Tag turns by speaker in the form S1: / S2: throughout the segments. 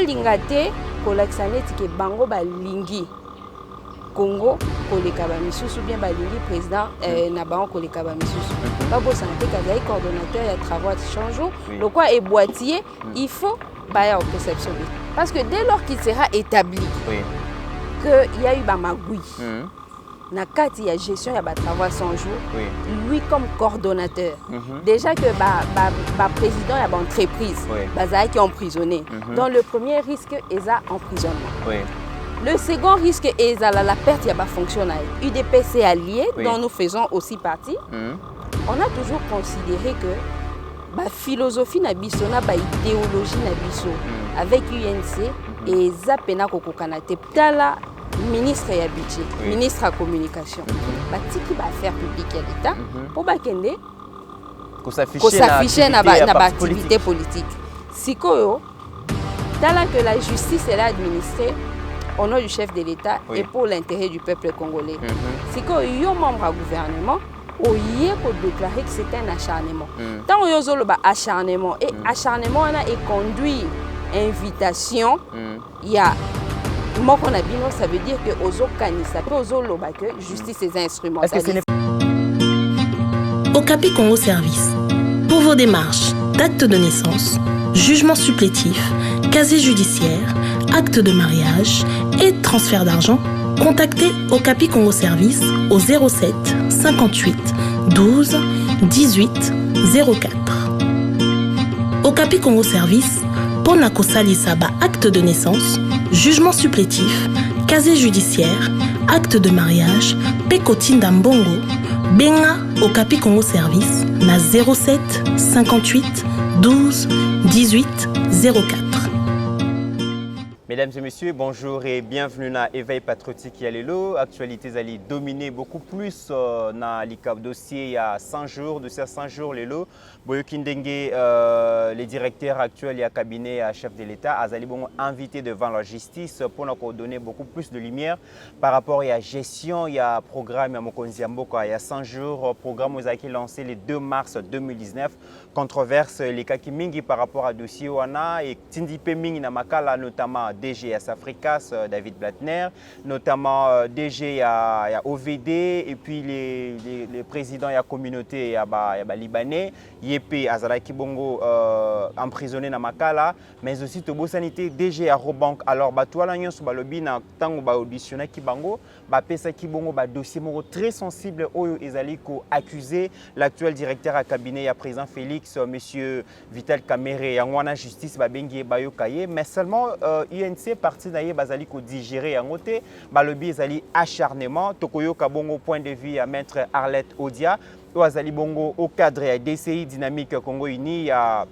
S1: lingate kolakisa neti ke bango balingi Congo koleka ba misusu bien balingi président na bango koleka ba misusu babo santé kazai coordonnateur ya travaux de changeau le quoi est boîtier il faut baya perception parce que dès lors qu'il sera établi que il y a eu ba magui na kati ya gestion ya ba travaux sans jour lui comme coordonnateur déjà que ba président ya ba entreprise bazai qui emprisonné donc le premier risque est ça emprisonnement. Le second risque est la perte de la fonctionnalité. UDPC allié, dont nous faisons aussi partie, on a toujours considéré que la philosophie nabiso, la idéologie nabiso, avec UNC et Zapena Kokokanate, la ministre et budget, ministre à communication, qui va faire public à l'État pour qu'on s'affiche dans l'activité politique. Si que la justice est administrée au nom du chef de l'État et pour l'intérêt du peuple congolais. C'est que les membres du gouvernement ont déclaré que c'était un acharnement. Tant que vous avez un acharnement, et acharnement est conduit invitation, il y a ça veut dire que aux autres justice est instrumentalisée.
S2: Okapi Congo Service. Pour vos démarches d'acte de naissance, jugement supplétif, casier judiciaire, acte de mariage et transfert d'argent, contactez Okapi Congo Service au 07 58 12 18 04. Okapi Congo Service, pona kosali saba acte de naissance, jugement supplétif, casier judiciaire, acte de mariage, pekotinda mbongo, benga Okapi Congo Service na 07 58 12 18 04.
S3: Mesdames et messieurs, bonjour et bienvenue dans Éveil Patriotique Yalelo. Actualité allait dominer beaucoup plus dans le dossier il y a 100 jours, de ces 100 jours, Lelo. Boyokindenge, les directeurs actuels et cabinet à chef de l'État, Azali bon invité devant la justice pour nous donner beaucoup plus de lumière par rapport à la gestion, il y a un programme à Mokonziamboka, il y a 100 jours, programme qui a été lancé le 2 mars 2019, controverse les Kakimingi par rapport à dossier Wana et Tindipe Mingi Namakala, notamment DG à Safricas, David Blattner, notamment DG à OVD et puis les présidents de la communauté libanais, Yepé Azalaki Bongo emprisonné dans Makala, mais aussi Tobo Sanité, DG à Robank. Alors, Batouala Nyon sur Balobi, na tango ba auditionné Kibango, Pesa Kibongo, dossier très sensible Oyo Ezaliko accusé l'actuel directeur à cabinet à président Félix, monsieur Vital Kamere, Yangwana Justice, Babengi Bayo Kaye, mais seulement UNC parti d'ailleurs Bazaliko digéré en côté, Balobi Ezali acharnement, Tokoyo Kabongo point de vue à maître Arlette Odia, Oazali Bongo au cadre à DCI Dynamique Congo Uni à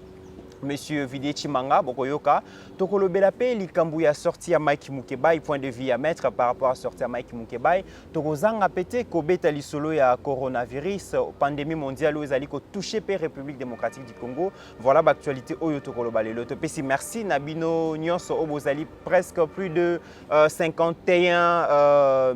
S3: Monsieur Vidé Chimanga, Bokoyoka, Tokolo Belape, Likambu a sorti à Mike Mukebai, point de vue à mettre par rapport à sortir à Mike Mukebai, Tokozang a pété, Kobeta Lisolo et à coronavirus, pandémie mondiale, où ils allaient toucher la République démocratique du Congo. Voilà l'actualité Oyo Tokolo Balelo. Topesi, merci, Nabino Nyos, Obozali, presque plus de 51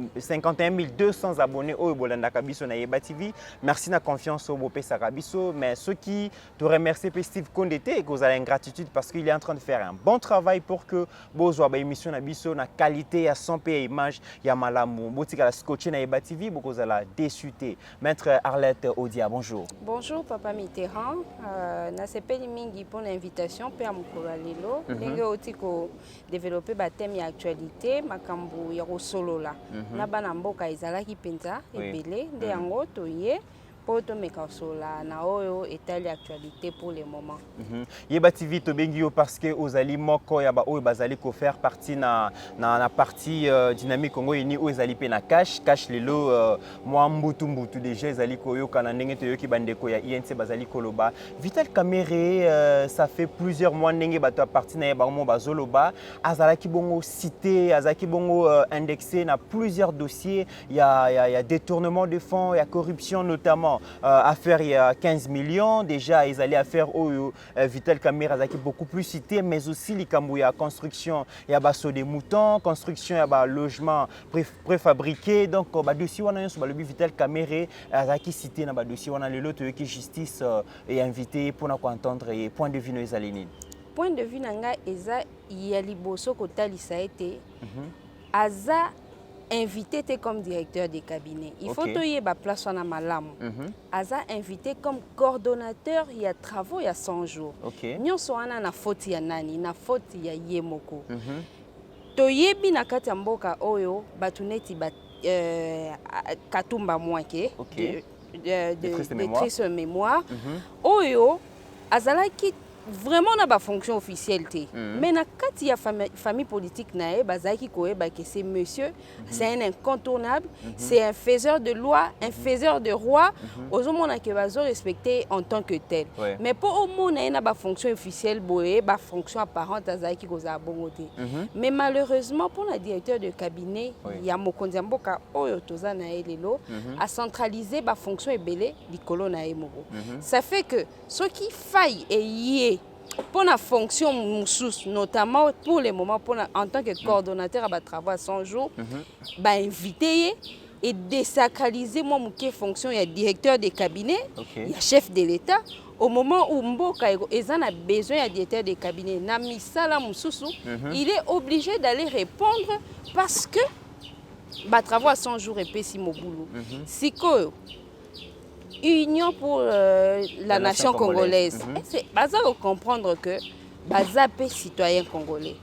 S3: 200 abonnés au Bolanda Kabiso na Yeba TV. Merci na confiance au Bopé Sarabiso, mais ceux qui te remercient, Steve Kondete, vous avez une gratitude parce qu'il est en train de faire un bon travail pour que vous ayez une émission na qualité, à son pays image, ya malamu, botika la scotché na Eba TV, vous allez déçuter. Maître Arlette Odia, bonjour.
S1: Bonjour Papa Mitterrand, na sepeli mingi pour l'invitation pe amukura lelo, ndenge otiko développer ba thème ya actualité, makambu ya solo la. Na bana mboka ezalaki penza ebele nde yango toye poto mekasola na oyo état l'actualité pour le moment.
S3: Yeba TV to bengio parce que ozali moko ya ba oyo bazali ko faire partie na partie dynamique Congo Uni o ezali pe na cash lelo moi mbutu déjà ezali ko yoka na ndenge to yoki bandeko ya INC bazali koloba Vital Kamere ça fait plusieurs mois ndenge bato partie na ba mo bazoloba azalaki bongo cité azalaki bongo indexé na plusieurs dossiers il y a détournement de fonds, il y a corruption notamment affaire il y a 15 millions déjà ils allaient affaire au Vital Kamere azaki beaucoup plus cité mais aussi les Kambouya construction il y a basso des moutons construction il y a logement préfabriqué donc dossier wana sur le Vital Kamere azaki cité na dossier wana le lot qui justice est invité pour nous entendre et point de vue nos alénines.
S1: point de vue nanga eza ya liboso kotalisa ete aza invité comme directeur de cabinet. Il faut que place wana malamu. Aza invité comme coordonnateur il y a travaux il y a 100 jours. Nyonso wana na faute ya nani na faute ya yemoko. Toyebi na kati ya mboka oyo batuneti ba Katumba Mouake de triste mémoire. Oyo azalaki vraiment na ba fonction officielle mais na kati ya famille politique nae bazaki koyeba que c'est monsieur c'est un incontournable c'est un faiseur de loi un faiseur de roi ozomona ke bazo respecté en tant que tel mais pour omona na ba fonction officielle boye ba fonction apparente azaki koza bongote mais malheureusement pour la directeur de cabinet ya mokonzi mboka oyo toza na elelo a centraliser ba fonction ebele likolo na emoko ça fait que ce qui faille et pour la fonction moussous, notamment pour le moment en tant que coordonnateur à travail à 100 jours, inviter et désacraliser moi mon fonction, il y a directeur de cabinet, il y a chef de l'État. Au moment où Mboka a besoin d'un directeur de cabinet, Namisala Moussous, il est obligé d'aller répondre parce que travail à 100 jours et Pessimo Boulou. Si que Union pour la nation congolaise. C'est baza de comprendre que baza pe citoyen congolais.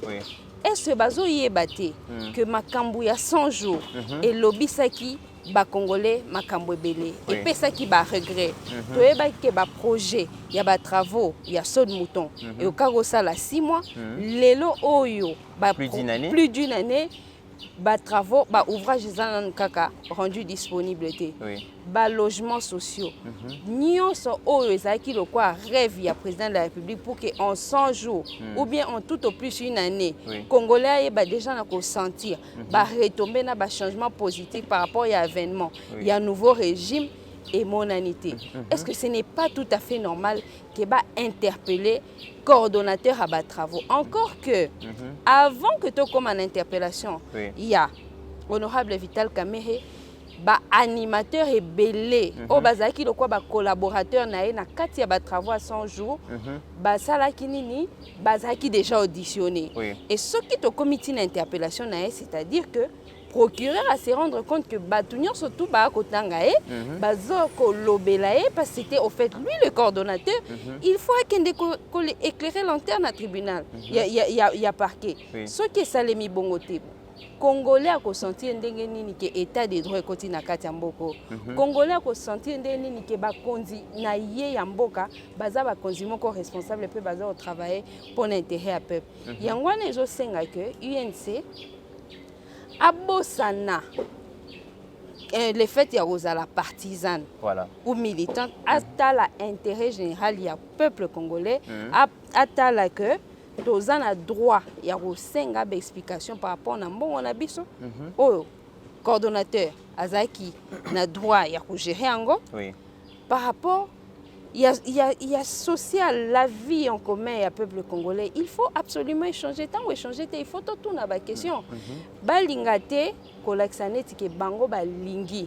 S1: Est-ce que bazo yebate que makambu ya 100 jours et lobisaki ba congolais makambu ebele et pesaki ba regret. Toyeba ke ba projet ya ba travaux ya saut de mouton et au cas où ça la 6 mois lelo oyo ba plus d'une année ba travaux ba ouvrages kaka rendu disponible ba logements sociaux nyonso oyo ezaki le quoi rêve ya président de la République pour que en 100 jours ou bien en tout au plus une année congolais ba déjà na ko sentir ba retomber na ba changement positif par rapport à l'événement il y a un nouveau régime et monanité. Est-ce que ce n'est pas tout à fait normal que va interpeller coordonnateur à bas travaux? Encore que, avant que tu comme en interpellation, il y a honorable Vital Kamerhe, animateur et belé, au bazaki le quoi collaborateur na kati ya travaux à 100 jours, sala kinini, bazaki déjà auditionné. Et ce qui te comité d'interpellation c'est-à-dire que procureur à se rendre compte que Batunion surtout Bakotangae, Bazoko Lobelae, parce que c'était au fait lui le coordonnateur, il faut qu'il éclairer lanterne à tribunal. Il y a parquet. Ce qui est Salemi Bongote. Congolais a consenti ndenge nini ke état de droit koti na kati ya mboko. Congolais a consenti ndenge nini ke ba konzi na ye ya mboka baza ba konzi moko responsable pe baza au travailler pour l'intérêt à peuple. Yangwana ezo senga que UNC Abosana, le fait qu'il y a la partisane ou militante, à l'intérêt général, il y a peuple congolais, à la que tous ont droit, il y a une explication par rapport à bon abisso. Oh, coordonnateur, Azaki, a droit, il y a gérer en par rapport. Il y a social, la vie en commun et le peuple congolais. Il faut absolument échanger. Tant échanger, il faut tout tourner à la question. Balingate, kolaksaneti ke bango balingi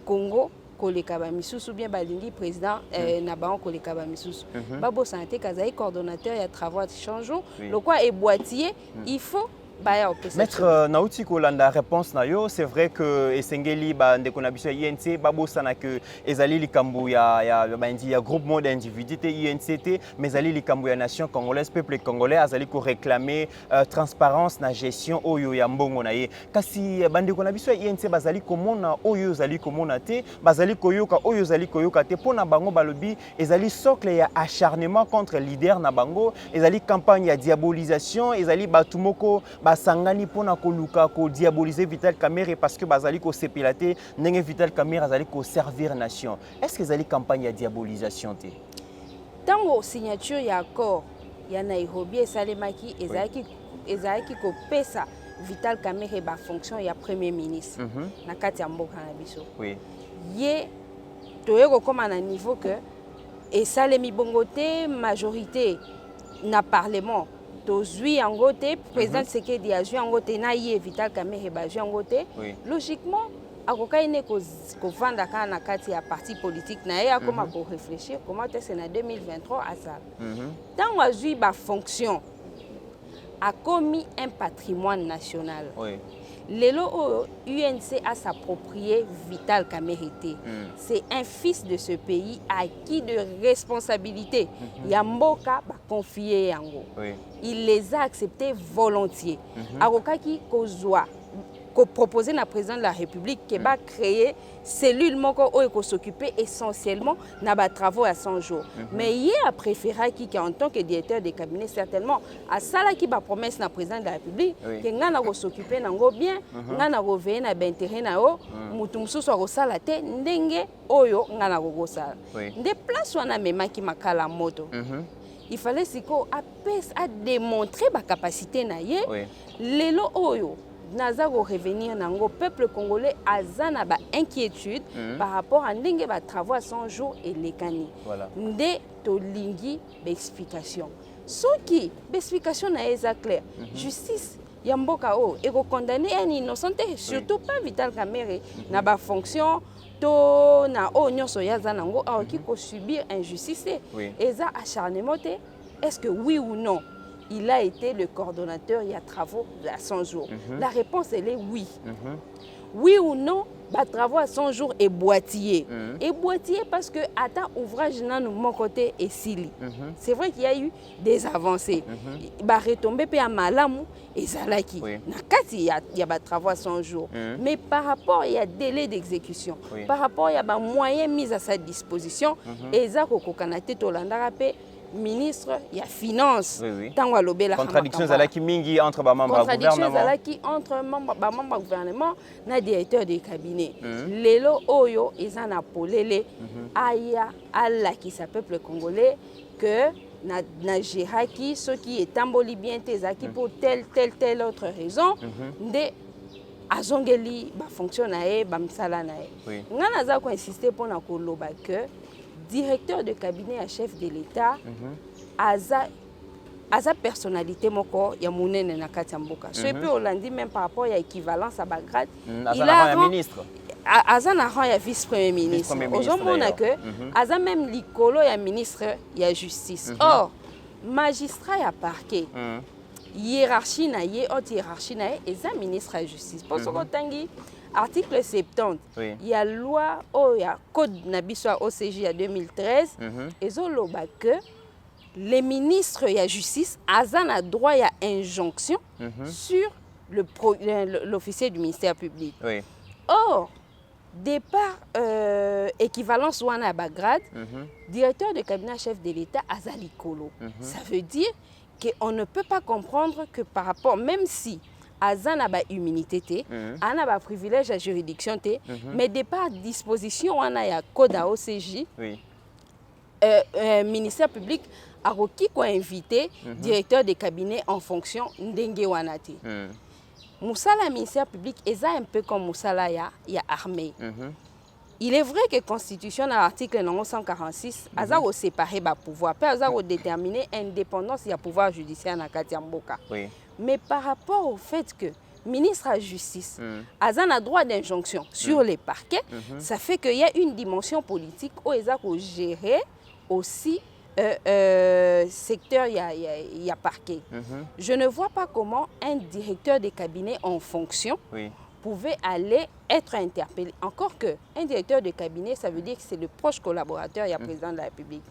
S1: Congo, koleka ba misusu bien balingi président na bango koleka ba misusu. Babo santé kazaï coordonnateur il y a travaux à changer. Le quoi est boîtier, il faut
S3: Maître Nauti Kolanda réponse na yo c'est vrai que esengeli ba ndeko na biso INC babo sana que ezali likambo ya groupement d'individus te INC te mais ezali likambo ya nation congolaise peuple congolais azali ko réclamer transparence na gestion oyo ya mbongo na ye kasi bandeko na biso INC bazali komona oyo zali komona te bazali koyoka oyo zali koyoka te pona bango balobi ezali socle ya acharnement contre leader na bango ezali campagne ya diabolisation ezali batumoko basangani pona koluka ko diaboliser Vital Kamerhe parce que bazali ko sepilate ndenge Vital Kamerhe azali ko servir nation. Est-ce que ezali campagne ya diabolisation te?
S1: Tango signature ya accord ya Nairobi esalemaki ezalaki ko pesa Vital Kamerhe ba fonction ya premier ministre na kati ya mboka na biso. Ye toyeko koma na niveau que esalemi bongote majorité na parlement Tozui en côté, président Sekedi a joué en côté, Naïe Vital Kamerhe a joué en côté. Logiquement, akokai ne kovanda kaka na kati ya parti politique na ye akoma réfléchir comment est-ce na 2023 asala ntango azwi bafonction akomi un patrimoine national.
S3: Oui.
S1: Lelo UNC a s'approprié Vital Kamerhe. C'est un fils de ce pays acquis de responsabilité. Yamboka ba confié yango.
S3: Oui.
S1: Il les a acceptés volontiers. Arokaki kozwa ko proposer na président de la République qui va créer cellule moko oyo ko s'occuper essentiellement na ba travaux à 100 jours. Mais il a préféré qui en tant que directeur de cabinet certainement à sala qui ba promesse na président de la République que ngana ko s'occuper nango bien, ngana ko veiller na ba intérêt na o, mutu mususu ko sala te ndenge oyo ngana ko sala. Nde place wana memaki makala moto. Il fallait siko a démontrer ba capacité na ye. Lelo oyo Nazaro revenir nango peuple congolais azana ba inquiétude par rapport à ndenge ba travaux à 100 jours et les cani. Nde to lingi explication. Soki explication na eza clair. Justice yamboka o eko condamner un innocent surtout pas Vital Kamerhe na ba fonction to na o nyonso yaza nango a ki ko subir injustice eza acharnement te. Est-ce que oui ou non il a été le coordonnateur, il y a travaux à 100 jours. La réponse, elle est oui. Oui ou non, bah, travaux à 100 jours est boîtier. Et boîtier parce que, attends, ouvrage, de mon côté, est sili. C'est vrai qu'il y a eu des avancées. Bah, retomber à Malamu et Zalaki. Il y a des travaux à 100 jours. Mais par rapport, il y a délai d'exécution. Par rapport, il y a des moyens mis à sa disposition. Et ça, Kokanate Tolandarape, ministre, il y a finance.
S3: Contradiction zalaki mingi entre les membres du gouvernement.
S1: Contradiction zalaki entre membres du gouvernement na directeur du cabinet. Lelo oyo ezana polele aya alla qui sa peuple congolais que na géraki ceux qui est tamboli bien tezaki pour telle autre raison nde azongeli ba fonction na e ba msala na e. Ngana za ko insister pour na koloba que directeur de cabinet à chef de l'État, aza personnalité moko ya munene na kati ya mboka. So pe Hollandi même par rapport à équivalence à Bagrat, il a un ministre. Aza na rang ya vice-premier ministre. Ozomona que aza même likolo ya ministre ya justice. Or magistrat ya parquet. Hiérarchie na ye, haute hiérarchie na ye, eza ministre ya justice. Pour ce tangi article 70, il y a loi, il y a code Nabiswa OCJ à 2013, et zoloba que les ministres de justice ont droit à injonction sur l'officier du ministère public. Or, départ équivalence wana Bagrad, directeur de cabinet chef de l'État Azali Kolo. Ça veut dire qu'on ne peut pas comprendre que par rapport, même si Azana ba immunité ana ba privilège à juridiction mais de par disposition on a code à OCJ ministère public a requis ko invité directeur de cabinet en fonction ndenge wanate Moussala ministère public est un peu comme Moussala ya armée. Il est vrai que la Constitution, à l'article 146, a séparé le pouvoir, a déterminé l'indépendance du pouvoir judiciaire dans Katiamboka. Mais par rapport au fait que le ministre de la Justice a un droit d'injonction sur les parquets, ça fait qu'il y a une dimension politique où il a gérer aussi secteur, il y a parquet. Je ne vois pas comment un directeur de cabinet en fonction pouvait aller être interpellé. Encore que un directeur de cabinet, ça veut dire que c'est le proche collaborateur, il y a président de la République.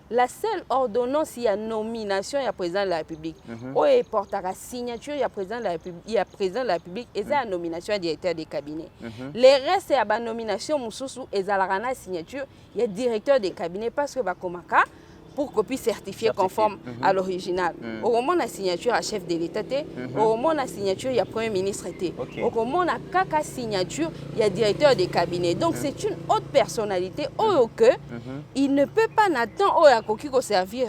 S1: La seule ordonnance, il y a nomination, il y a président de la République. Où il porte la signature, il y a président de la République, il y a président de la République, et ça, nomination, il y a directeur de cabinet. Les restes, il y a la nomination, et la signature, il y a directeur de cabinet, parce que Bakomaka, pour qu'on puisse certifier conforme à l'original. Au moment de la signature à chef de l'État, au moment de la signature, il y a Premier ministre. Au moment de la caca signature, il y a directeur de cabinet. Donc c'est une haute personnalité il ne peut pas n'attendre à servir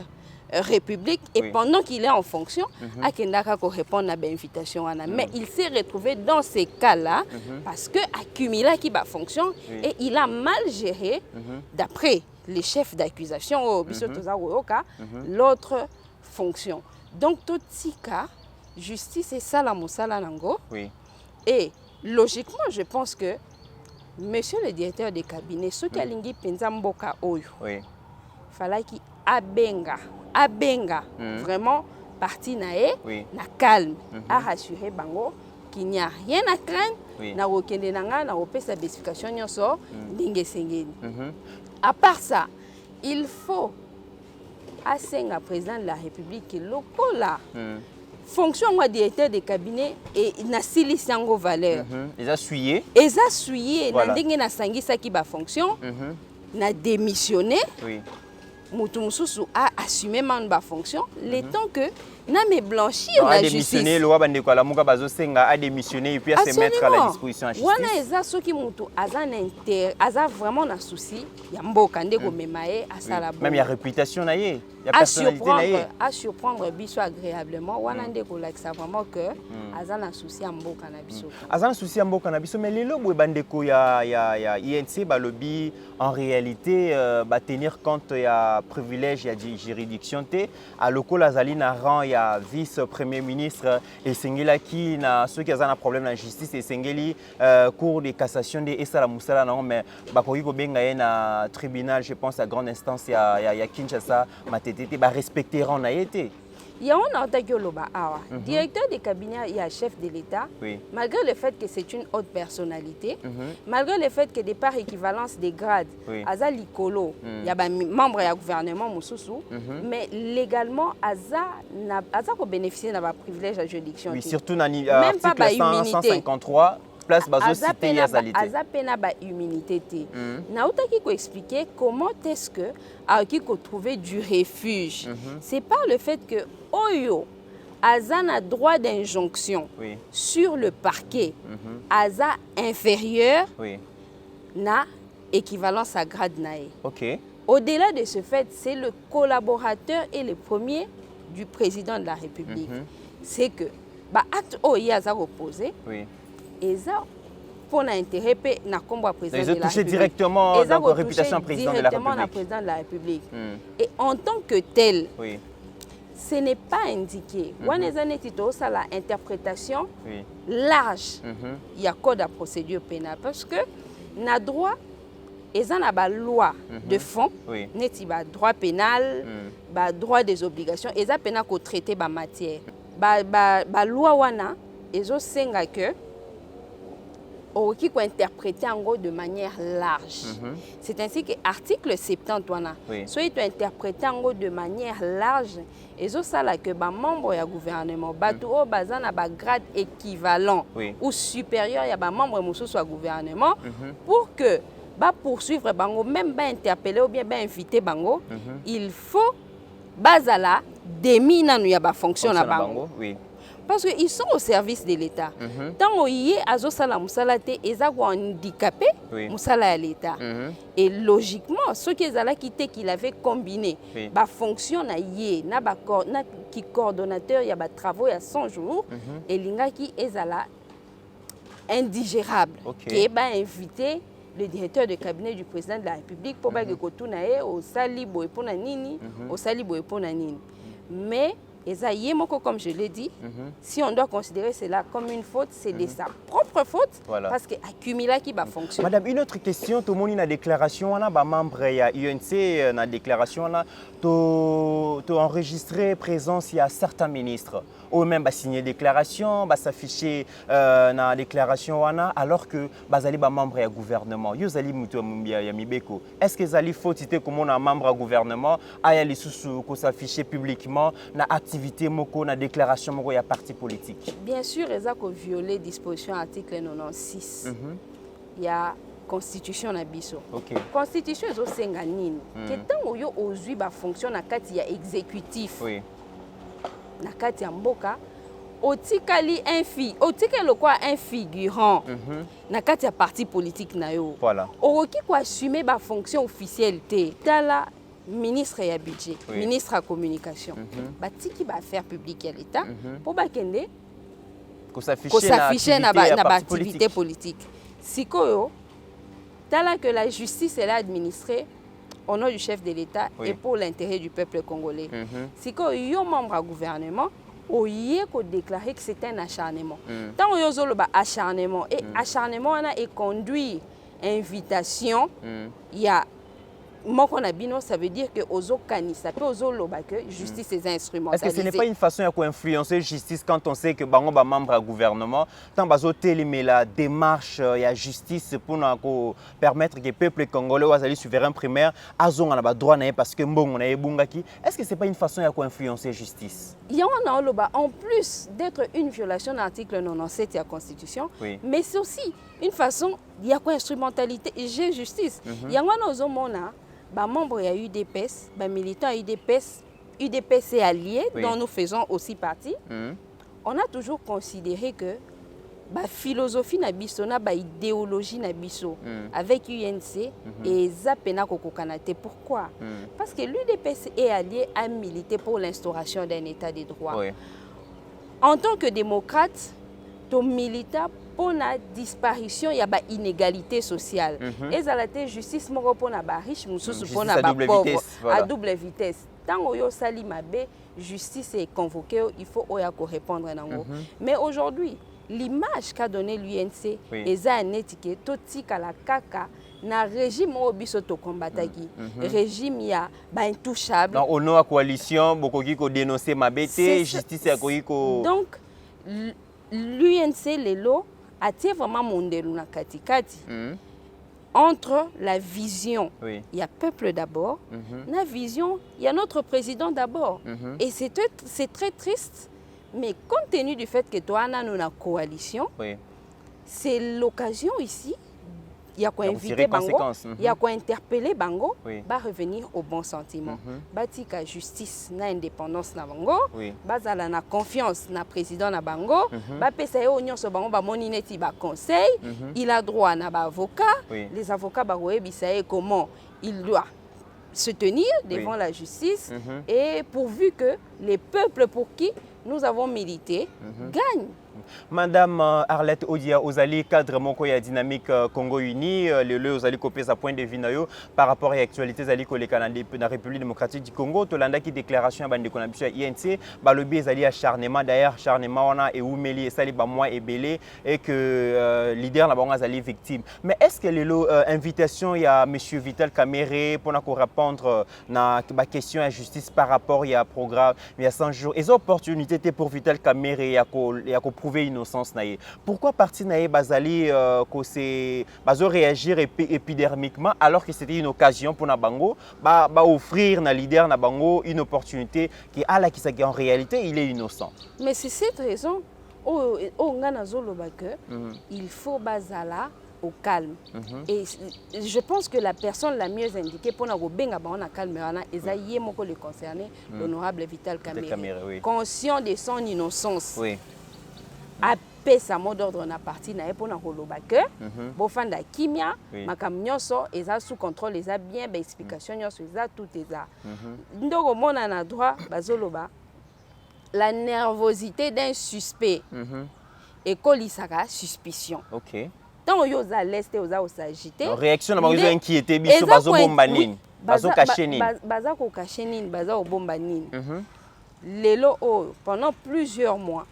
S1: République et pendant qu'il est en fonction, à Kendaka répondre à l'invitation. Mais il s'est retrouvé dans ces cas-là parce que accumula qui va fonction et il a mal géré d'après les chefs d'accusation, l'autre fonction. Donc, tout ce cas, justice et ça, la moussala nango. Et logiquement, je pense que Monsieur le directeur de cabinet, ce qui a lingi penza mboka oyo.
S3: Oui.
S1: Fallait qu'il abenga, vraiment parti nae,
S3: oui.
S1: na calme, à rassurer bango qu'il n'y a rien à craindre,
S3: oui.
S1: na okende nanga na opé sa spécification nyoso ndenge sengeni. À part ça, il faut asenga président de la République lokola. Fonction moi directeur de cabinet et na silisi yango valeur.
S3: Ils a suyé.
S1: Na ndenge na sangisa ki ba fonction. Na démissionné.
S3: Oui.
S1: Mutu mususu a assumé man ba fonction. Le temps que na me blanchir la justice.
S3: A démissionné, loi bande ko la muka bazo senga a démissionné et puis à se mettre à la disposition de la justice.
S1: Wana eza soki mutu azan inter, aza vraiment na souci ya mboka ndeko memaye asala bon.
S3: Même il y a réputation na ye.
S1: À surprendre biso agréablement wana ndeko like ça vraiment que azana souci ya mboka na biso.
S3: Azana souci ya mboka na biso mais lelo boye bandeko ya INC ba lobby en réalité ba tenir compte ya privilège ya juridiction té à lokola azali na rang ya vice-premier ministre et sengeli na ceux qui azana problème na justice et sengeli cour de cassation de esala musala na mais bakoki ko benga ye na tribunal je pense à grande instance ya Kinshasa matete ba respecteront na été.
S1: Il y a un directeur de cabinet, il y a chef de l'État, malgré le fait que c'est une haute personnalité, malgré le fait que des par équivalence des grades, Aza Likolo, il y a des membres du gouvernement, mais légalement, Aza bénéficié d'un privilège de juridiction.
S3: Oui, surtout dans l'article 153. Aza
S1: pena ba immunité. Naouta qui ko expliquer comment est-ce que a qui ko trouver du refuge. C'est par le fait que Oyo Aza a droit d'injonction sur le parquet. Aza inférieur na équivalence à grade nae. Au-delà de ce fait, c'est le collaborateur et le premier du président de la République. C'est que ba acte Oyo Aza reposé. Et ça, pour l'intérêt, na combat président de la République.
S3: Directement dans la réputation président de la République.
S1: Président de la République. Et en tant que tel, ce n'est pas indiqué. On a l'interprétation large. Il y a code à procédure pénale parce que na droit, ils ont la loi de fond, net droit pénal, droit des obligations, ils ont pénal qu'on traiter la matière. La loi wana, ils ont senga que qui peut interpréter en gros de manière large. C'est ainsi que l'article 70 soit tu interpréter en gros de manière large et ça là que les membres du gouvernement ont un grade équivalent ou supérieur à les membres du gouvernement pour que poursuivre bango même interpeller ou bien inviter bango il faut bazala démis na ya ba fonction na bango. Parce qu'ils sont au service de l'État. Tant qu'ils sont handicapés, ils sont à l'État. Et logiquement, ceux qui ont quitté, qu'ils avaient combiné, la fonction qui coordonnateur, il y a des travaux il y a 100 jours, et l'Inga qui est indigérable, qui est invité le directeur de cabinet du président de la République pour que au Salibo et pour Nini, au Salibo et pour Nini. Mais et ça, comme je l'ai dit, si on doit considérer cela comme une faute, c'est de sa propre faute, parce que accumula qui va fonctionner.
S3: Madame, une autre question, tout le monde a une déclaration, on a des membres de l'UNC, une déclaration, tu as enregistré présence, il y a certains ministres, ou même signer déclaration, s'afficher dans la déclaration, alors que les membres du gouvernement, est-ce que les fautes comme on a membre du gouvernement, s'afficher publiquement dans activité moko na déclaration moko ya parti politique?
S1: Bien sûr, ils ont violé disposition article 96. Il y a constitution na biso. Constitution ezo senga nini? Que tant yo ozui ba fonction na kati ya exécutif. Na kati ya mboka otikali un figurant na kati ya parti politique na yo. Okoki ko assumer ba fonction officielle té. Tala ministre ya budget, ministre à communication, batiki ba affaires publiques à l'État pour bakende
S3: ko s'afficher na
S1: activité politique. Sikoyo tala que la justice est là administrée au nom du chef de l'État et pour l'intérêt du peuple congolais. Sikoyo yo membre du gouvernement oye ko déclarer que c'est un acharnement. Tant yo zolo ba acharnement et acharnement est conduit invitation il y a moko na bino, ça veut dire que ozo kanisa pe ozo loba que justice est instrumentalisée.
S3: Est-ce que ce n'est pas une façon de influencer justice quand on sait que bango ba membre du gouvernement tant bazo télémé la démarche il y a justice pour nous permettre que le peuple congolais ou azali souverain primaire azonga na ba droit na parce que mbongo na ebungaki. Est-ce que c'est pas une façon de influencer justice?
S1: En plus d'être une violation de l'article 97 de la Constitution, mais c'est aussi une façon il y a quoi instrumentalité et j'ai justice. Il y a un membre ya UDPS, militant UDPS et alliés dont nous faisons aussi partie. On a toujours considéré que la philosophie na biso na ba idéologie na biso avec UNC et zapena kokokanate. Pourquoi? Parce que l'UDPS et alliés a milité pour l'instauration d'un état de droit. En tant que démocrate, ton militant pour la disparition, il y a une inégalité sociale. Et ça la justice moko pour na ba riche, mususu pour na ba pauvre à double vitesse. Tant oyo sali mabe, justice est convoquée, il faut oya ko répondre nango. Mais aujourd'hui, l'image qu'a donné l'UNC est un étiquette totika la kaka na régime au biso to combataki. Régime ya ba intouchable.
S3: Donc au nom de la coalition, bokoki ko dénoncer mabete, justice ya ko.
S1: Donc l'UNC lelo attire vraiment mondelu na katikati entre la vision il y a peuple d'abord la vision il y a notre président d'abord et c'est très triste mais compte tenu du fait que toi on a une coalition c'est l'occasion ici il y a quoi inviter bango il y a quoi interpeller bango va revenir au bon sentiment batika justice na indépendance na bango bazala na confiance na président na bango ba pesa yo nyonso bango ba moni neti ba conseil il a droit na ba avocat les avocats ba koyebisa comment il doit se tenir devant la justice et pourvu que les peuples pour qui nous avons milité gagnent.
S3: Madame Arlette Odia, Ozali cadre moko ya dynamique Congo Uni, le Ozali copé sa point de vue par rapport à l'actualité zali koleka na République démocratique du Congo, tolanda ki déclaration ya bande konabisho ya INC, balobi ezali acharnement d'ailleurs acharnement wana e oumeli esali ba moi ebelé et que leader na bango azali victime. Mais est-ce que lelo invitation ya monsieur Vital Kamerhe pour na ko répondre na ba question ya justice par rapport ya programme il y a 100 jours, et opportunité pour Vital Kamerhe ya ko prouver innocence naïe. Pourquoi parti naïe bazali bazo réagir épidermiquement alors que c'était une occasion pour Nabango ba offrir na leader Nabango une opportunité qui a la qui en réalité il est innocent.
S1: Mais c'est cette raison il faut bazala au calme. Et je pense que la personne la mieux indiquée pour nous benga ba na calme wana ezaye moko le concerné l'honorable Vital Kamerhe. Conscient de son innocence. Après sa mot d'ordre na parti na epona koloba que bofanda kimia makam nyonso eza sous contrôle eza bien ba explication nyonso eza tout eza ndoko mona na droit bazoloba la nervosité d'un suspect et kolisaka suspicion. Tant yo za leste oza osagité
S3: réaction na bazo inquiété biso bazo bomba nini bazo cacher nini
S1: baza ko cacher nini baza o bomba nini lelo pendant plusieurs mois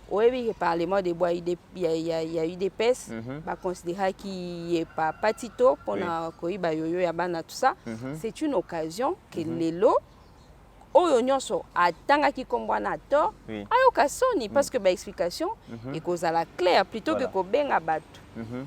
S1: oui, le Parlement des bois, il y a eu des pèses, considérer qu'il n'y a pas patito pour tout ça. C'est une occasion que les lots, parce que l'explication est cause à la claire plutôt que benga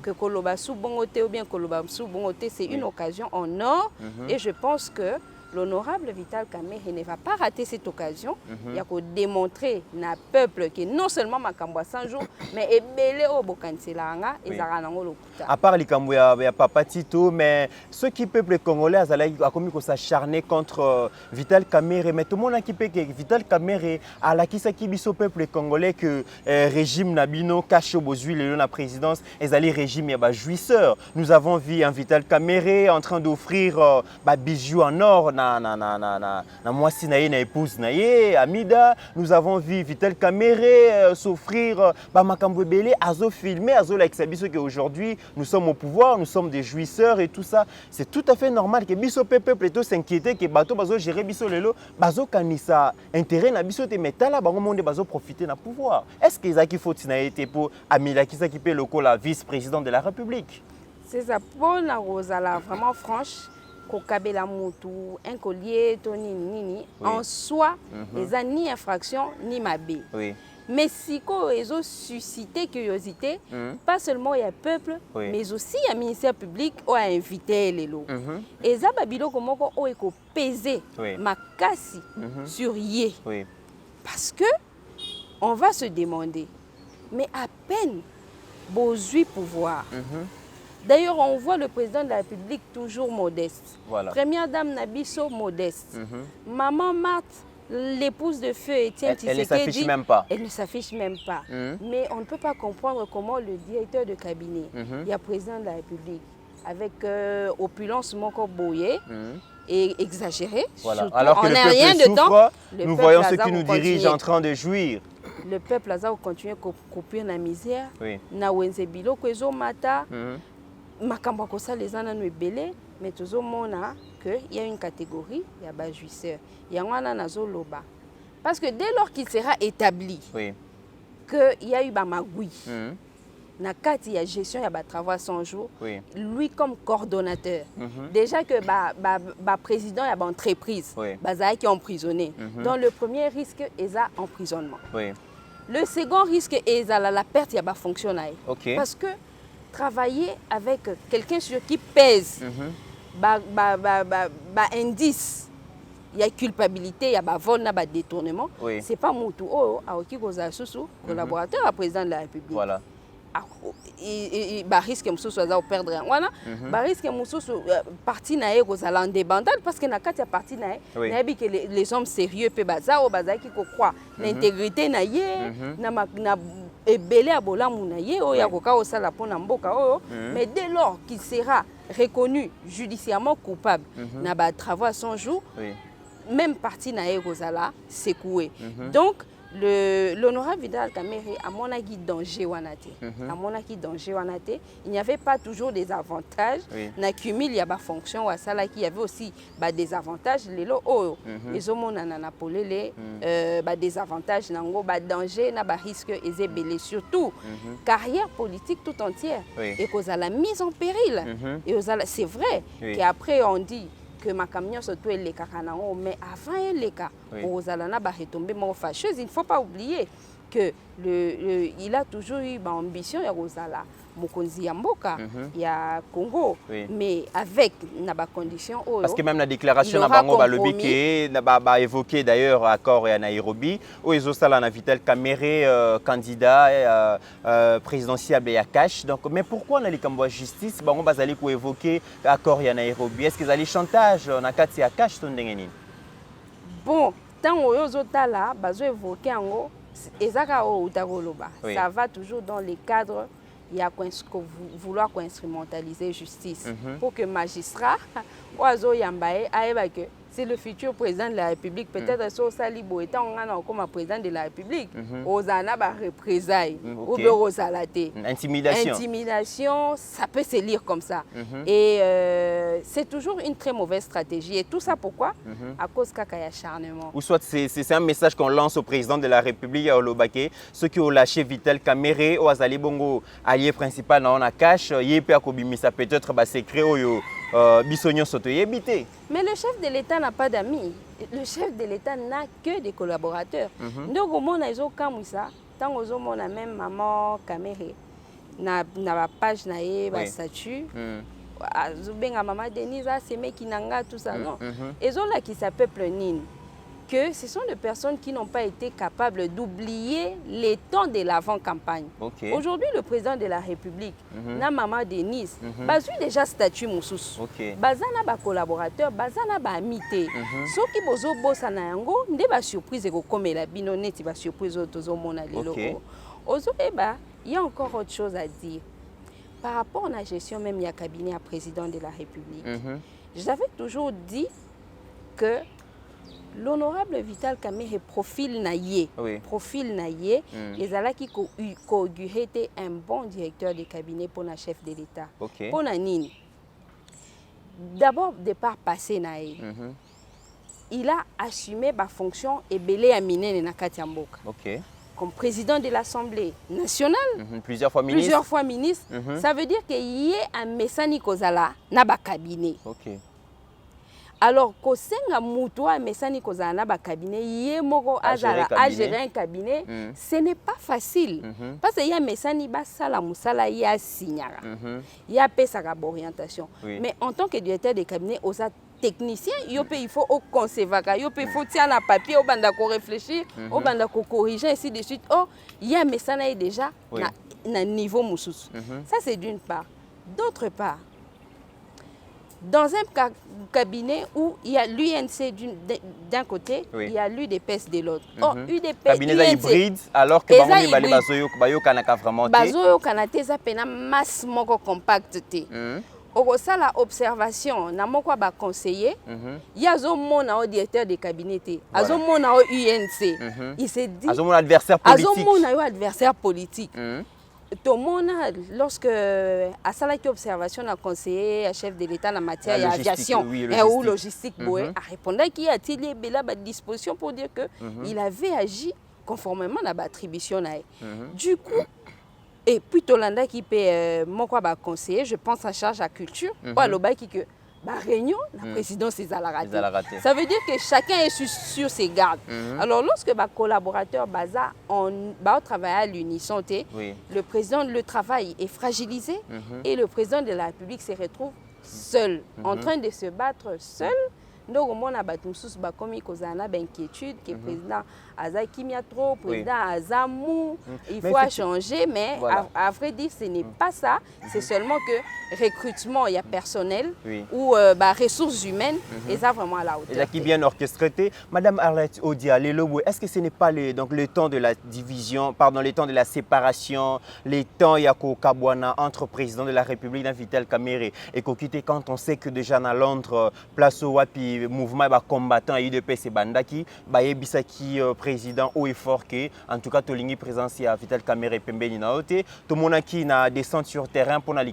S1: que koloba sous bongoté ou bien koloba sous bongoté, c'est une occasion en or et je pense que l'honorable Vital Kamerhe ne va pas rater cette occasion. Il y a qu'à démontrer à peuple que non seulement Makambwa 100 jours, mais ebele au Bokanselanga et Zaranango Lokuta.
S3: À part les Kambouya, il y a Papa Tito, mais ceux qui peuple congolais a commis qu'on s'acharner contre Vital Kamerhe. Mais tout le monde a kippé que Vital Kamerhe a la qui biso peuple congolais que régime Nabino cache aux huiles de la présidence et les régime ya jouisseur. Nous avons vu un Vital Kamerhe en train d'offrir bijoux en or. Na mwasi na ye na épouse na ye Amida, nous avons vu Vital Kamerhe s'offrir makambo ebele azo filmer azo like biso que aujourd'hui nous sommes au pouvoir, nous sommes des jouisseurs et tout ça. C'est tout à fait normal que biso peuple plutôt s'inquiéter que bato bazo gérer biso lelo bazo kanisa intérêt na biso te metala bango monde bazo profiter na pouvoir. Est-ce que ezaki faut na été pour Amida qui s'occupe lokola vice-président de la République?
S1: C'est ça, pour la Rosala, vraiment franche, kokabela mutu, un collier, toni, nini, en soi, les ni infraction, ni mabé.
S3: Oui.
S1: Mais si ils ont suscité curiosité, pas seulement il y a peuple, mais aussi il y a ministère public qui a invité les lots. Et ça, babilo comment on est pesé ma casse sur yé. Parce que on va se demander, mais à peine besoin pouvoir. D'ailleurs, on voit le président de la République toujours modeste.
S3: Voilà.
S1: Première dame Nabiso modeste. Maman Marthe, l'épouse de feu Étienne Tshisekedi,
S3: elle ne s'affiche même pas.
S1: Elle ne s'affiche même pas. Mais on ne peut pas comprendre comment le directeur de cabinet, il y a président de la République, avec opulence Moko Boye, et exagéré.
S3: Voilà.
S1: Surtout,
S3: alors que
S1: on
S3: le
S1: n'a
S3: peuple
S1: rien
S3: souffre,
S1: de temps.
S3: nous voyons ceux qui nous dirigent en train de jouir.
S1: Le peuple a continué à couper la misère.
S3: Oui.
S1: Wenzebilo kwezo mata. Makambo kosa les ana no ebele, mais toujours mona que il y a une catégorie, il y a bas jouisseur. Il y a un nazo loba. Parce que dès lors qu'il sera établi que il y a eu ba magui. Na kati ya gestion ya ba travail 100 jours. Lui comme coordonnateur. Déjà que ba président ya ba entreprise, baza qui est emprisonné. Donc le premier risque est à emprisonnement. Le second risque est à la perte ya ba fonctionnaire. Parce que travailler avec quelqu'un sur qui pèse indice, il y a culpabilité, il y a vol, il y a détournement. C'est pas Moutou, qui collaborateur à président de la République. Voilà. Il risque de perdre voilà risque parti naé en débandade parce que na kati ya parti naé que les hommes sérieux pe baza o baza qui croient l'intégrité naé na ebele abola munaye o ya koka o sala pona mboka o mais dès lors qu'il sera reconnu judiciairement coupable na ba travaux à 100 jours même parti naé kozala secoué donc l'honorable Vital Kamerhe a mon acquis danger wanate. À mon acquis danger wanate, il n'y avait pas toujours des avantages. Na cumul il y a ba fonction ou ça là qui y avait aussi des avantages les lo oh les hommes na polele des avantages nango danger na risque et belé surtout carrière politique tout entière et cause à la mise en péril et c'est vrai qu'après on dit que ma camion surtout les cacanao mais avant les cas aux alana ba retomber mon fâcheuse il ne faut pas oublier que il a toujours eu ambition ya Rosala Mokonzi Yamboka il y a Congo mais avec na condition
S3: parce que même la déclaration na bango balobi ke na évoqué d'ailleurs accord à Nairobi où ils osala na Vital Kamerhe candidat présidentiel ya cash donc mais pourquoi na likambo justice bango bazali ko évoquer accord ya Nairobi est-ce qu'ils allaient chantage na kati ya cash to ndenge nini
S1: bon tant oyo zotala bazo évoquer ngo ezaka o utagoloba ça va toujours dans les cadres il y a vouloir instrumentaliser justice pour que magistrat oiseau yambaye aeba que c'est le futur président de la République peut-être so salibo étant on comme président de la République ozana ba représailles ou be rosalate intimidation ça peut se lire comme ça et c'est toujours une très mauvaise stratégie et tout ça pourquoi à cause kaka acharnement
S3: ou soit c'est un message qu'on lance au président de la République à Olobake ceux qui ont lâché Vital Kamerhe ou azali bongo allié principal na on a cash yé a kobimisa peut-être ba secret oyo bisogno soto yebité.
S1: Mais le chef de l'État n'a pas d'amis. Le chef de l'État n'a que des collaborateurs. Donc au monde ils ont comme ça tant aux hommes on a même maman Kamerhe na page na ba statut azubenga maman Denise c'est mec qui nanga tout ça non. Ils ont là qui s'appelle Nine que ce sont des personnes qui n'ont pas été capables d'oublier les temps de l'avant-campagne. Aujourd'hui, le président de la République, na maman Denise, basu déjà statut moussous. Bazana ba collaborateur, bazana ba amité. Ceux qui bozo bossa na yango, nde ba surprise ko comme la binoneti ba surprise otozo mona lelo. Ozo eba, il y a encore autre chose à dire. Par rapport à la gestion même du cabinet à président de la République. J'avais toujours dit que l'honorable Vital Kamerhe profil naïe, les ala qui co-auguré un bon directeur de cabinet pour la chef de l'État. Pour la nini. D'abord, départ passé naïe. Il a assumé sa fonction et belé à miner na Katiamboka. comme président de l'Assemblée nationale,
S3: plusieurs fois ministre,
S1: ça veut dire qu'il y a un messani kozala na ba cabinet.
S3: OK.
S1: Alors, kosenga mutua messani kozala na ba cabinet, yé moko azala a gérer un cabinet, ce n'est pas facile. Parce qu'il y a messani ba sala musala ya signara. Il y a pesaka orientation. Mais en tant que directeur de cabinet, osa technicien, il faut concevoir, il faut tirer un papier, au banda ko réfléchir, au banda ko corriger ainsi de suite. Oh, il y a messana déjà na niveau mususu. Ça c'est d'une part. D'autre part, dans un cabinet où il y a l'UNC d'un côté, il y a l'UDPS de l'autre. Or, UDPS,
S3: cabinet hybride, alors que Bayo Kanaka vraiment.
S1: Bayo Kanate, ça pena masse moko compact. Au ça la observation, na moko ba conseiller, il y a un directeur de cabinet, il y a un UNC. Il s'est dit,
S3: un adversaire politique.
S1: Un adversaire politique. Tout le monde, lorsque à ça qui observation a conseiller à chef de l'État en matière d'aviation ou logistique, a répondu qu'il y a-t-il une disposition pour dire que il avait agi conformément à l'attribution. Du coup, et puis Tolanda qui peut mon quoi conseiller, je pense en charge à la culture, ou à l'obay qui que réunion, la présidence est à la raté. Ça veut dire que chacun est sur ses gardes. Alors lorsque les collaborateurs baza on travaille à l'unisson, le président, le travail est fragilisé et le président de la République se retrouve seul, en train de se battre seul. Donc, on a comme inquiétude que le président Aza Kimia trop, le président Azamou, il faut changer, mais à vrai dire, ce n'est pas ça. C'est seulement que recrutement, il y a personnel ou ressources humaines, et ça vraiment à la hauteur.
S3: Et qui bien orchestré. Madame Arlette Odia, est-ce que ce n'est pas le temps de la division, pardon, le temps de la séparation, le temps Yako Kabwana entre président de la République d'un Vital Kamere et Kokite quand on sait que déjà dans Londres, place au Wapi, mouvement combattant à UDPS et Bandaki, Bisaki président haut et fort que, en tout cas, Tolingi présence à Vital Kamere et Pembeni Naote, tout le monde qui a descendu sur terrain pour la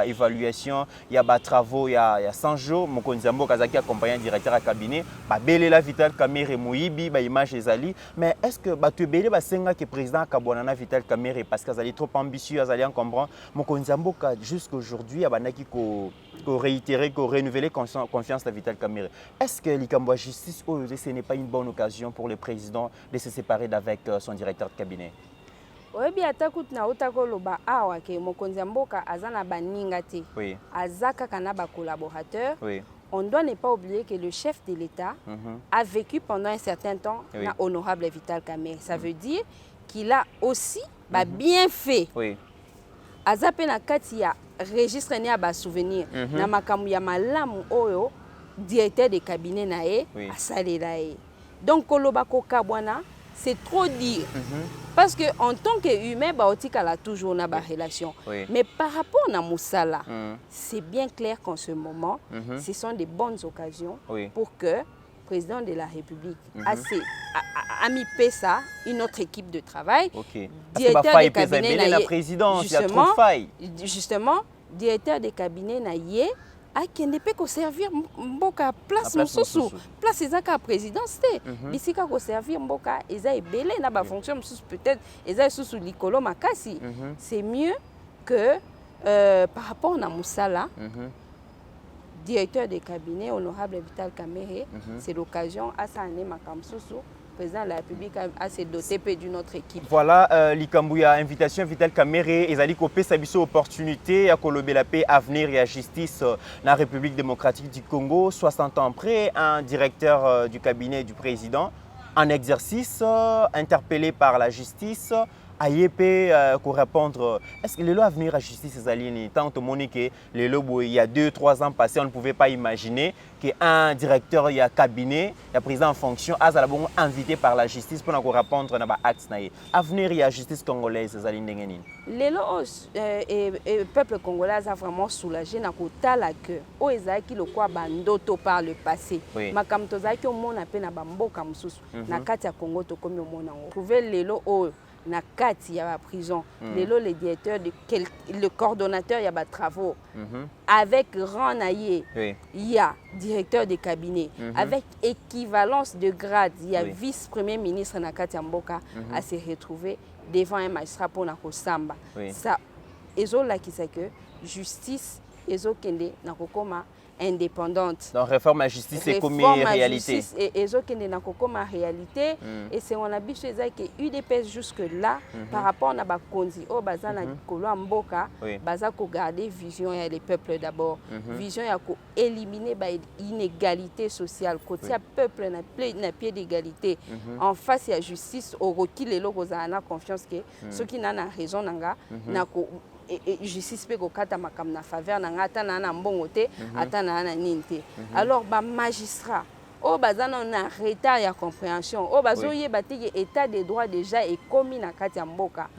S3: évaluation, il y a des travaux, il y a 100 jours, mon Konzambo Kazaki accompagné directeur à cabinet, belé la Vital Kamere Mouibi, image des Ali, mais est-ce que tu belé basenga que président Kabonana Vital Kamere parce qu'ils allaient trop ambitieux, ils allaient en comprendre, mon Konzambo jusqu'à aujourd'hui, il y a qui réitérer, renouveler confiance à Vital Kamere. Est-ce que l'Ikamboa Justice, ce n'est pas une bonne occasion pour le président de se séparer d'avec son directeur de cabinet?
S1: Oui, bien, na otako loba awa ke mokonzi mboka azana baninga te.
S3: Oui.
S1: Azaka kana ba collaborateur. Oui. On ne doit pas oublier que le chef de l'État a vécu pendant un certain temps na honorable Vital Kamere. Ça veut dire qu'il a aussi bien fait. Oui. Azape na kati ya registre ne ba souvenir na makamu ya malamu oyo directeur de cabinet nae a salé. Donc koloba ko kabwana c'est trop dire. Parce que en tant qu'humain baotika a toujours na ba relation. Mais par rapport à Moussala, c'est bien clair qu'en ce moment, ce sont des bonnes occasions pour que le président de la République a mis PESA, une autre équipe de travail. Directeur de cabinet
S3: la présidence, il y a trop de failles.
S1: Justement, directeur de cabinet naie a qui ne peut que servir mboka place mususu place ezaka présidence te bisika ko servir mboka eza ebele na ba fonction mususu peut-être eza susu likolo makasi. C'est mieux que par rapport na Moussala directeur de cabinet honorable Vital Kamere, c'est l'occasion à sa année makamsusu président de la République a se doté d'une autre équipe.
S3: Voilà, l'Ikambouya invitation Vital Kamere et Zali Kopé Sabiso opportunité à Kolobé la paix, avenir et la justice dans la République démocratique du Congo. 60 ans après, un directeur du cabinet du président en exercice, interpellé par la justice, Ayepe pour répondre, est-ce que les lois à venir à la justice Zali, tant que Monique, les lois il y a 2-3 ans passés, on ne pouvait pas imaginer qu'un directeur, il y a cabinet, il y a président en fonction, a invité par la justice pour répondre à l'acte. Avenir, il y a la justice congolaise Zali Ndengenin.
S1: Les lois et le peuple congolais a vraiment soulagé na kotala que o ezaki lokwa bandoto par le passé. Makamto zaki o mona pe na bamboka mususu na kati ya Congo to komi o mona. Trouver lelo o na kati ya ba prison lelo le directeur le coordonnateur ya ba travaux avec rang naie il y a directeur de cabinet avec équivalence de grade il y a vice-premier ministre na kati ya mboka à se retrouver devant un magistrat pour na kosamba ça ezolakisa que justice ezokende na kokoma indépendante.
S3: Donc réforme à justice et comme réalité.
S1: Et ezokende na kokoma réalité et c'est on a biso ezaki UDPS jusque là par rapport na bakonzi o bazana kolwa mboka baza ko garder vision ya les peuples d'abord vision ya ko éliminer ba inégalité sociale côté peuple na pied d'égalité en face ya justice au recul lelo kozana confiance que ceux qui na raison nanga na ko et justice pe kokata makam na faveur na ngata na mbongo te ata na ninte alors ba magistrat o bazana na retard ya compréhension o bazoyeba te état de droit déjà est commis na kati ya mboka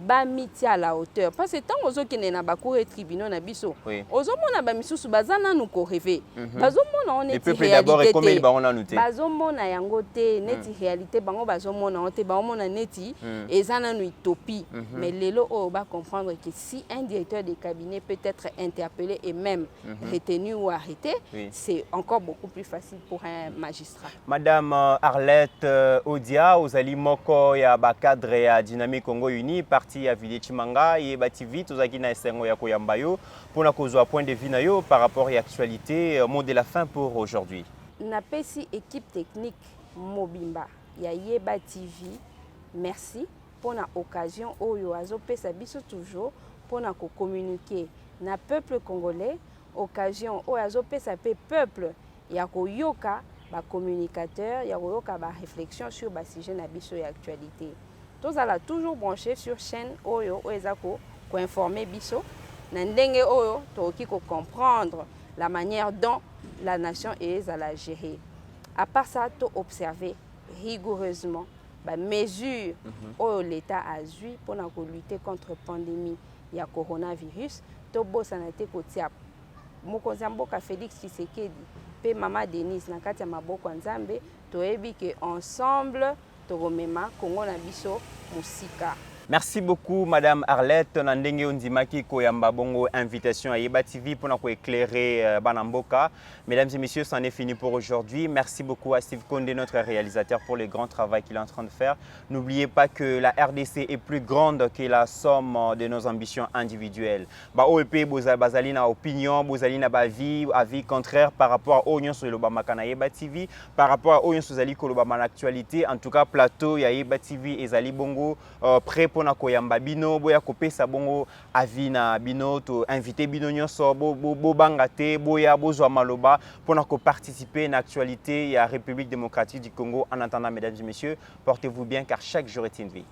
S1: ba miti à la hauteur parce que tant ozokene na ba cour et tribunaux na biso ozomona ba misusu bazana nu ko rêver bazomona on est réalité bazomona yango te neti réalité bango bazomona on te bazomona neti ezana nu utopie mais lelo o ba comprendre que si un directeur de cabinet peut être interpellé et même retenu ou arrêté c'est encore beaucoup plus facile pour un magistrat.
S3: Madame Arlette Odia, ozali moko ya bakadre ya Dynamique Congo Uni, parti ya Village Chimanga, et bati vite ozaki na esengo ya koyamba yo, pour na kozwa point de vue na yo par rapport à l'actualité, mot de la fin pour aujourd'hui.
S1: Na pesi équipe technique Mobimba, ya Yeba TV, merci pour na occasion oyo azopesa biso toujours pour na ko communiquer na peuple congolais, occasion oyo azopesa pe peuple ya koyoka ba communicateur ya koyoka ba réflexion sur ba sujet na biso ya actualité. Tous ala toujours branché sur chaîne oyo ezako ko informer biso na ndenge oyo toki ko comprendre la manière dont la nation est à la gérer. À part ça, to observer rigoureusement ba mesures oyo l'état a joué pour na lutter contre pandémie ya coronavirus. To bosana te ko tia mokonzi mboka Félix Tshisekedi pe mama Denise na kati ya maboko nzambe toyebi que ensemble togomema Congo na biso musika.
S3: Merci beaucoup Madame Arlette Nandenge Ondimaki Koyamba Bongo, invitation à Yeba TV pour nous éclairer Banamboka. Mesdames et messieurs, c'en est fini pour aujourd'hui. Merci beaucoup à Steve Condé, notre réalisateur, pour le grand travail qu'il est en train de faire. N'oubliez pas que la RDC est plus grande que la somme de nos ambitions individuelles. Ba OEP Bozali na opinion, Bozali na avis contraire par rapport à Oyon sur le Bamakana Yeba TV, par rapport à Oyon sur Zali Kolobama l'actualité. En tout cas, plateau Yeba TV et Zali Bongo prêt pour na koyamba bino boya kopesa bongo avis na bino to invité bino nyonso bo bangate boya bozwa maloba pour na ko participer na actualité ya République démocratique du Congo. En attendant, mesdames et messieurs, portez-vous bien car chaque jour est une vie.